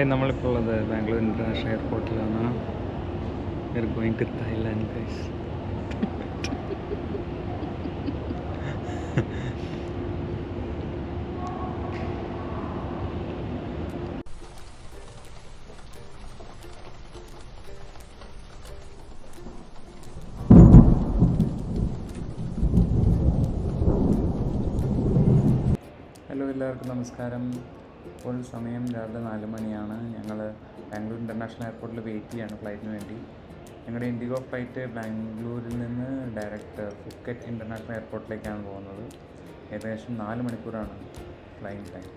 നമ്മളിപ്പോൾ ഉള്ളത് ബാംഗ്ലൂർ ഇൻ്റർനാഷണൽ എയർപോർട്ടിലാണ്. We are going to Thailand guys. Hello, എല്ലാവർക്കും നമസ്കാരം. ഇപ്പോൾ സമയം രാവിലെ 4 മണിയാണ്. ഞങ്ങൾ ബാംഗ്ലൂർ ഇൻ്റർനാഷണൽ എയർപോർട്ടിൽ വെയിറ്റ് ചെയ്യാണ് ഫ്ലൈറ്റിന് വേണ്ടി. ഞങ്ങളുടെ ഇൻഡിഗോ ഫ്ലൈറ്റ് ബാംഗ്ലൂരിൽ നിന്ന് ഡയറക്റ്റ് ഫുക്കറ്റ് ഇൻ്റർനാഷണൽ എയർപോർട്ടിലേക്കാണ് പോകുന്നത്. ഏകദേശം 4 മണിക്കൂറാണ് ഫ്ലൈയിങ് ടൈം.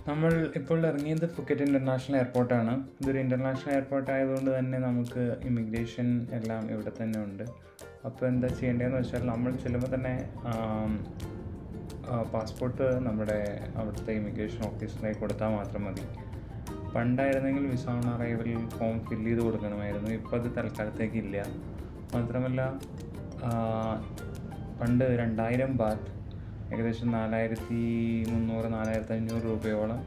നമ്മൾ ഇപ്പോൾ ഇറങ്ങിയത് ഫുക്കറ്റ് ഇൻ്റർനാഷണൽ എയർപോർട്ടാണ്. ഇതൊരു ഇൻ്റർനാഷണൽ എയർപോർട്ട് ആയതുകൊണ്ട് തന്നെ നമുക്ക് ഇമിഗ്രേഷൻ എല്ലാം ഇവിടെ തന്നെ ഉണ്ട്. അപ്പോൾ എന്താ ചെയ്യേണ്ടതെന്ന് വെച്ചാൽ, നമ്മൾ ചെല്ലുമ്പോൾ തന്നെ പാസ്പോർട്ട് നമ്മുടെ അവിടുത്തെ ഇമിഗ്രേഷൻ ഓഫീസറിലേക്ക് കൊടുത്താൽ മാത്രം മതി. പണ്ടായിരുന്നെങ്കിൽ visa on arrival form fill ചെയ്ത് കൊടുക്കണമായിരുന്നു. ഇപ്പോൾ അത് തൽക്കാലത്തേക്ക് ഇല്ല. മാത്രമല്ല, പണ്ട് 2000 ബാത്ത്, ഏകദേശം 4300-4500 രൂപയോളം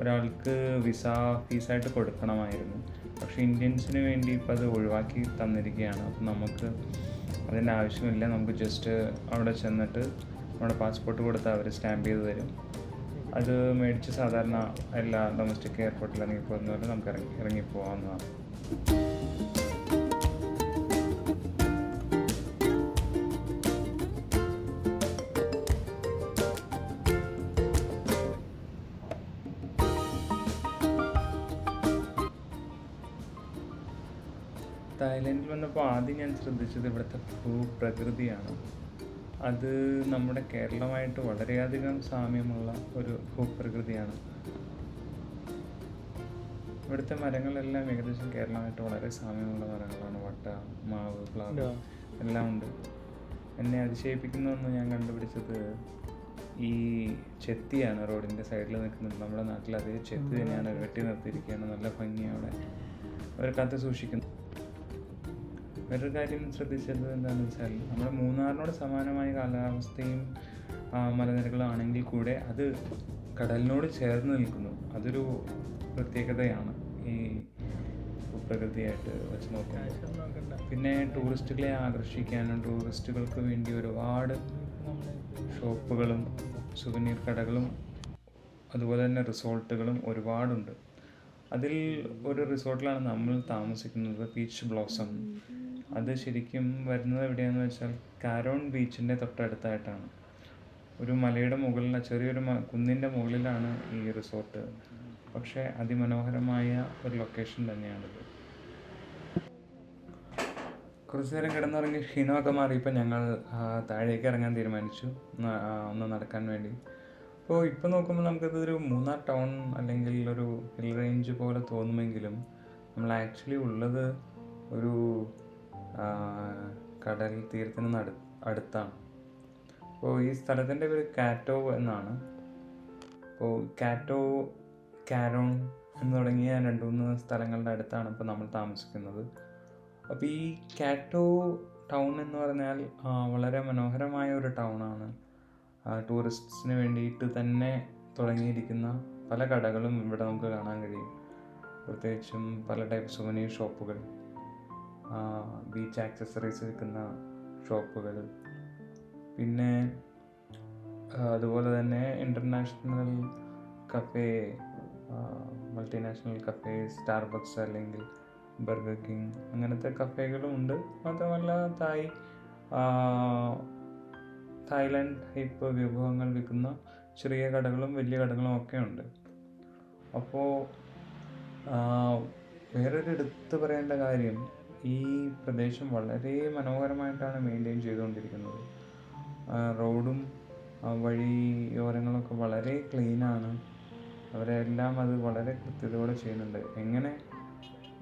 ഒരാൾക്ക് വിസ ഫീസായിട്ട് കൊടുക്കണമായിരുന്നു. പക്ഷേ ഇന്ത്യൻസിന് വേണ്ടി ഇപ്പോൾ അത് ഒഴിവാക്കി തന്നിരിക്കുകയാണ്. അപ്പോൾ നമുക്ക് അതിൻ്റെ ആവശ്യമില്ല. നമുക്ക് ജസ്റ്റ് അവിടെ ചെന്നിട്ട് നമ്മുടെ പാസ്പോർട്ട് കൊടുത്ത് അവർ സ്റ്റാമ്പ് ചെയ്ത് തരും. അത് മേടിച്ച് സാധാരണ എല്ലാ ഡൊമസ്റ്റിക് എയർപോർട്ടിൽ ഇറങ്ങിപ്പോകുന്ന പോലെ നമുക്ക് ഇറങ്ങിപ്പോകാവുന്നതാണ്. തായ്ലൻഡിൽ വന്നപ്പോൾ ആദ്യം ഞാൻ ശ്രദ്ധിച്ചത് ഇവിടുത്തെ ഭൂപ്രകൃതിയാണ്. അത് നമ്മുടെ കേരളമായിട്ട് വളരെയധികം സാമ്യമുള്ള ഒരു ഭൂപ്രകൃതിയാണ്. ഇവിടുത്തെ മരങ്ങളെല്ലാം ഏകദേശം കേരളമായിട്ട് വളരെ സാമ്യമുള്ള മരങ്ങളാണ്. വട്ട, മാവ്, പ്ലാവ് എല്ലാം ഉണ്ട്. എന്നെ അതിശയിപ്പിക്കുന്നതെന്ന് ഞാൻ കണ്ടുപിടിച്ചത് ഈ ചെത്തിയാണ്. റോഡിൻ്റെ സൈഡിൽ നിൽക്കുന്നത് നമ്മുടെ നാട്ടിൽ അതേ ചെത്തി തന്നെയാണ് വെട്ടി നിർത്തിയിരിക്കുകയാണ്. നല്ല ഭംഗിയോടെ അവർ കാത്ത് സൂക്ഷിക്കുന്നു. വേറൊരു കാര്യം ശ്രദ്ധിച്ചത് എന്താണെന്ന് വെച്ചാൽ, നമ്മുടെ മൂന്നാറിനോട് സമാനമായ കാലാവസ്ഥയും മലനിരകളാണെങ്കിൽ കൂടെ അത് കടലിനോട് ചേർന്ന് നിൽക്കുന്നു. അതൊരു പ്രത്യേകതയാണ് ഈ ഭൂപ്രകൃതിയായിട്ട് വെച്ച് നോക്കുന്നത്. പിന്നെ ടൂറിസ്റ്റുകളെ ആകർഷിക്കാനും ടൂറിസ്റ്റുകൾക്ക് വേണ്ടി ഒരുപാട് ഷോപ്പുകളും സുവനീർ കടകളും അതുപോലെ തന്നെ റിസോർട്ടുകളും ഒരുപാടുണ്ട്. അതിൽ ഒരു റിസോർട്ടിലാണ് നമ്മൾ താമസിക്കുന്നത്, പീച്ച് ബ്ലോസം. അത് ശരിക്കും വരുന്നത് എവിടെയാണെന്ന് വെച്ചാൽ, കാരോൺ ബീച്ചിൻ്റെ തൊട്ടടുത്തായിട്ടാണ്. ഒരു മലയുടെ മുകളിൽ, ചെറിയൊരു കുന്നിൻ്റെ മുകളിലാണ് ഈ റിസോർട്ട്. പക്ഷേ അതിമനോഹരമായ ഒരു ലൊക്കേഷൻ തന്നെയാണിത്. കുറച്ചു നേരം കിടന്നുറങ്ങി ക്ഷീണമൊക്കെ മാറിയപ്പോൾ ഞങ്ങൾ താഴേക്ക് ഇറങ്ങാൻ തീരുമാനിച്ചു, ഒന്ന് നടക്കാൻ വേണ്ടി. അപ്പോൾ ഇപ്പോൾ നോക്കുമ്പോൾ നമുക്കതൊരു മൂന്നാർ ടൗൺ അല്ലെങ്കിൽ ഒരു ഹിൽ റേഞ്ച് പോലെ തോന്നുമെങ്കിലും നമ്മൾ ആക്ച്വലി ഉള്ളത് ഒരു കടൽ തീരത്തിന് അടുത്താണ്. അപ്പോൾ ഈ സ്ഥലത്തിൻ്റെ പേര് കാറ്റോ എന്നാണ്. അപ്പോൾ കാറ്റോ, കാരോൺ എന്ന് തുടങ്ങിയ 2-3 സ്ഥലങ്ങളുടെ അടുത്താണ് ഇപ്പോൾ നമ്മൾ താമസിക്കുന്നത്. അപ്പോൾ ഈ കാറ്റോ ടൗൺ എന്ന് പറഞ്ഞാൽ വളരെ മനോഹരമായ ഒരു ടൗണാണ്. ടൂറിസ്റ്റിന് വേണ്ടിയിട്ട് തന്നെ തുടങ്ങിയിരിക്കുന്ന പല കടകളും ഇവിടെ നമുക്ക് കാണാൻ കഴിയും. പ്രത്യേകിച്ചും പല ടൈപ്പ് സുവനീർ ഷോപ്പുകൾ, ബീച്ച് ആക്സസറീസ് വിൽക്കുന്ന ഷോപ്പുകൾ, പിന്നെ അതുപോലെ തന്നെ international cafe, multinational cafe, Starbucks അല്ലെങ്കിൽ ബർഗർ കിങ്, അങ്ങനത്തെ കഫേകളും ഉണ്ട്. മാത്രമല്ല തായ്ലാൻഡ് ടൈപ്പ് വിഭവങ്ങൾ വിൽക്കുന്ന ചെറിയ കടകളും വലിയ കടകളും ഒക്കെ ഉണ്ട്. അപ്പോൾ വേറൊരു എടുത്തു പറയേണ്ട കാര്യം, ഈ പ്രദേശം വളരെ മനോഹരമായിട്ടാണ് മെയിൻറ്റെയിൻ ചെയ്തുകൊണ്ടിരിക്കുന്നത്. റോഡും വഴിയോരങ്ങളൊക്കെ വളരെ ക്ലീനാണ്. അവരെല്ലാം അത് വളരെ കൃത്യതയോടെ ചെയ്യുന്നുണ്ട്. എങ്ങനെ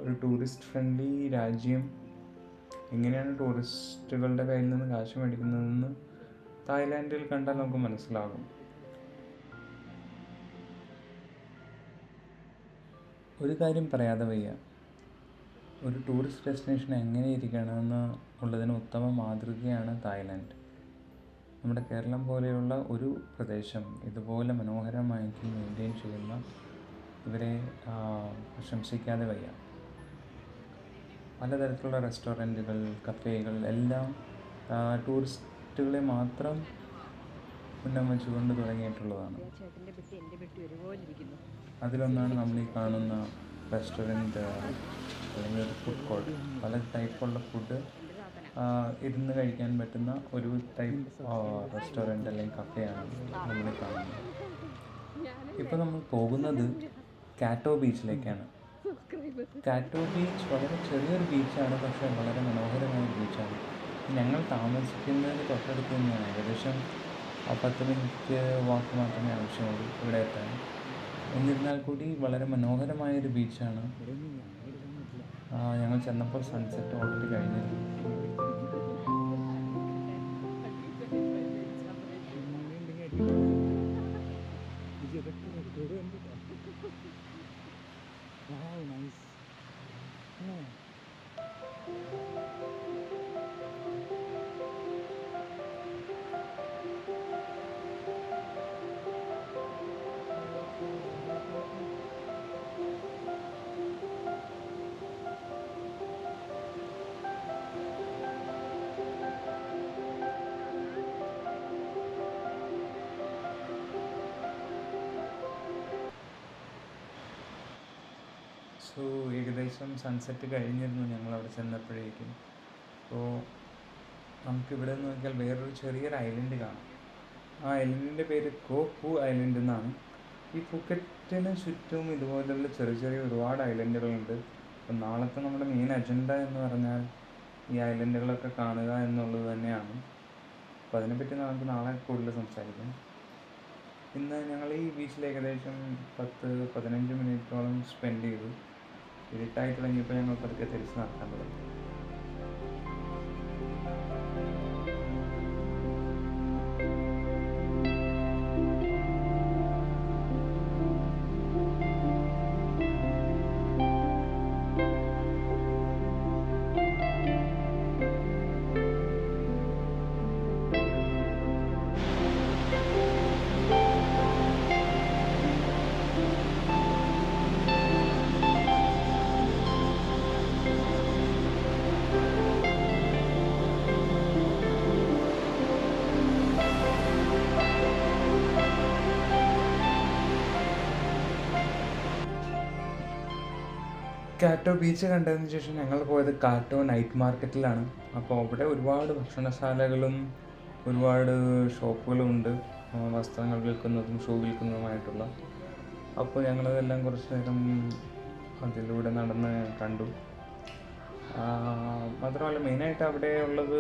ഒരു ടൂറിസ്റ്റ് ഫ്രണ്ട്ലി രാജ്യം എങ്ങനെയാണ് ടൂറിസ്റ്റുകളുടെ കയ്യിൽ നിന്ന് കാശ് മേടിക്കുന്നതെന്ന് തായ്ലാൻഡിൽ കണ്ടാൽ നമുക്ക് മനസ്സിലാകും. ഒരു കാര്യം പറയാതെ വയ്യ, ഒരു ടൂറിസ്റ്റ് ഡെസ്റ്റിനേഷൻ എങ്ങനെ ഇരിക്കണമെന്ന് ഉള്ളതിന് ഉത്തമ മാതൃകയാണ് തായ്ലാൻഡ്. നമ്മുടെ കേരളം പോലെയുള്ള ഒരു പ്രദേശം ഇതുപോലെ മനോഹരമായിട്ട് മെയിൻറ്റെയിൻ ചെയ്യുന്ന ഇവരെ പ്രശംസിക്കാതെ വയ്യ. പലതരത്തിലുള്ള റെസ്റ്റോറൻറ്റുകൾ, കഫേകൾ എല്ലാം ടൂറിസ്റ്റുകളെ മാത്രം ഉന്നം വെച്ചുകൊണ്ട് തുടങ്ങിയിട്ടുള്ളതാണ്. അതിലൊന്നാണ് നമ്മൾ ഈ കാണുന്ന റെസ്റ്റോറൻറ്റ് അല്ലെങ്കിൽ ഒരു ഫുഡ് കോർട്ട്. പല ടൈപ്പുള്ള ഫുഡ് ഇരുന്ന് കഴിക്കാൻ പറ്റുന്ന ഒരു ടൈപ്പ് റെസ്റ്റോറൻറ്റ് അല്ലെങ്കിൽ കഫേയാണ് നമ്മൾ കാണുന്നത്. ഇപ്പോൾ നമ്മൾ പോകുന്നത് കാറ്റോ ബീച്ചിലേക്കാണ്. കാറ്റോ ബീച്ച് വളരെ ചെറിയൊരു ബീച്ചാണ്, പക്ഷേ വളരെ മനോഹരമായ ബീച്ചാണ്. ഞങ്ങൾ താമസിക്കുന്നതിന് തൊട്ടടുത്ത് തന്നെയാണ്. ഏകദേശം 10 മിനിറ്റ് വാക്ക് മാത്രമേ ആവശ്യമുള്ളൂ ഇവിടെ എത്താൻ. എന്നിരുന്നാൽ കൂടി വളരെ മനോഹരമായൊരു ബീച്ചാണ്. ഞങ്ങൾ ചെന്നപ്പോൾ സൺസെറ്റ് ഓൾറെഡി കഴിഞ്ഞിരുന്നു. സോ ഏകദേശം സൺസെറ്റ് കഴിഞ്ഞിരുന്നു ഞങ്ങളവിടെ ചെന്നപ്പോഴേക്കും. അപ്പോൾ നമുക്കിവിടെ നിന്ന് നോക്കിയാൽ വേറൊരു ചെറിയൊരു ഐലൻഡ് കാണാം. ആ ഐലൻഡിൻ്റെ പേര് കോ ഫു ഐലൻഡ് എന്നാണ്. ഈ ഫുക്കറ്റിന് ചുറ്റും ഇതുപോലുള്ള ചെറിയ ചെറിയ ഒരുപാട് ഐലൻഡുകളുണ്ട്. അപ്പം നാളത്തെ നമ്മുടെ മെയിൻ അജണ്ട എന്ന് പറഞ്ഞാൽ ഈ ഐലൻഡുകളൊക്കെ കാണുക എന്നുള്ളത് തന്നെയാണ്. അപ്പോൾ അതിനെപ്പറ്റി നമുക്ക് നാളെ കൂടുതൽ സംസാരിക്കാം. ഇന്ന് ഞങ്ങൾ ഈ ബീച്ചിൽ ഏകദേശം 10-15 മിനിറ്റോളം സ്പെൻഡ് ചെയ്തു. ഇരുട്ടായി തുടങ്ങിയപ്പോൾ ഞങ്ങൾ പതുക്കെ തിരിച്ച് നടക്കാൻ തുടങ്ങി. കാറ്റോ ബീച്ച് കണ്ടതിന് ശേഷം ഞങ്ങൾ പോയത് കാറ്റോ നൈറ്റ് മാർക്കറ്റിലാണ്. അപ്പോൾ അവിടെ ഒരുപാട് ഭക്ഷണശാലകളും ഒരുപാട് ഷോപ്പുകളും ഉണ്ട്, വസ്ത്രങ്ങൾ വിൽക്കുന്നതും ഷൂ വിൽക്കുന്നതുമായിട്ടുള്ള. അപ്പോൾ ഞങ്ങളതെല്ലാം കുറച്ച് നേരം അതിലൂടെ നടന്ന് കണ്ടു. മാത്രമല്ല മെയിനായിട്ട് അവിടെ ഉള്ളത്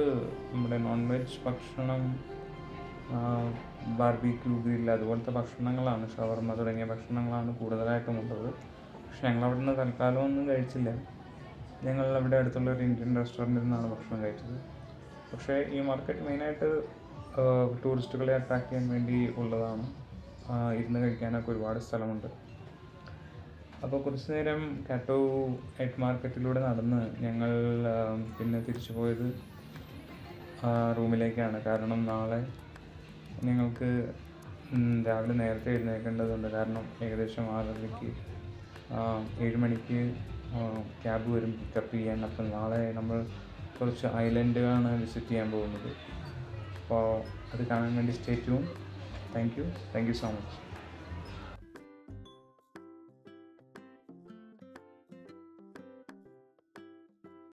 നമ്മുടെ നോൺ വെജ് ഭക്ഷണം, ബാർബിക്യൂ ഗ്രിൽ അതുപോലത്തെ ഭക്ഷണങ്ങളാണ്, ഷവർമ തുടങ്ങിയ ഭക്ഷണങ്ങളാണ് കൂടുതലായിട്ടും ഉള്ളത്. പക്ഷെ ഞങ്ങളവിടെ നിന്ന് തൽക്കാലം ഒന്നും കഴിച്ചില്ല. ഞങ്ങൾ അവിടെ അടുത്തുള്ള ഒരു ഇന്ത്യൻ റെസ്റ്റോറൻറ്റിൽ നിന്നാണ് ഭക്ഷണം കഴിച്ചത്. പക്ഷേ ഈ മാർക്കറ്റ് മെയിനായിട്ട് ടൂറിസ്റ്റുകളെ അട്രാക്ട് ചെയ്യാൻ വേണ്ടി ഉള്ളതാണ്. ഇരുന്ന് കഴിക്കാനൊക്കെ ഒരുപാട് സ്ഥലമുണ്ട്. അപ്പോൾ കുറച്ച് നേരം കാറ്റോ നൈറ്റ് മാർക്കറ്റിലൂടെ നടന്ന് ഞങ്ങൾ പിന്നെ തിരിച്ചു പോയത് റൂമിലേക്കാണ്. കാരണം നാളെ ഞങ്ങൾക്ക് രാവിലെ നേരത്തെ എഴുന്നേൽക്കേണ്ടതുണ്ട്. കാരണം ഏകദേശം 7 മണിക്ക് ക്യാബ് വരും പിക്കപ്പ് ചെയ്യാൻ. അപ്പം നാളെ നമ്മൾ കുറച്ച് ഐലൻഡുകളാണ് വിസിറ്റ് ചെയ്യാൻ പോകുന്നത്. അപ്പോൾ അത് കാണാൻ വേണ്ടി stay tune. Thank you so much.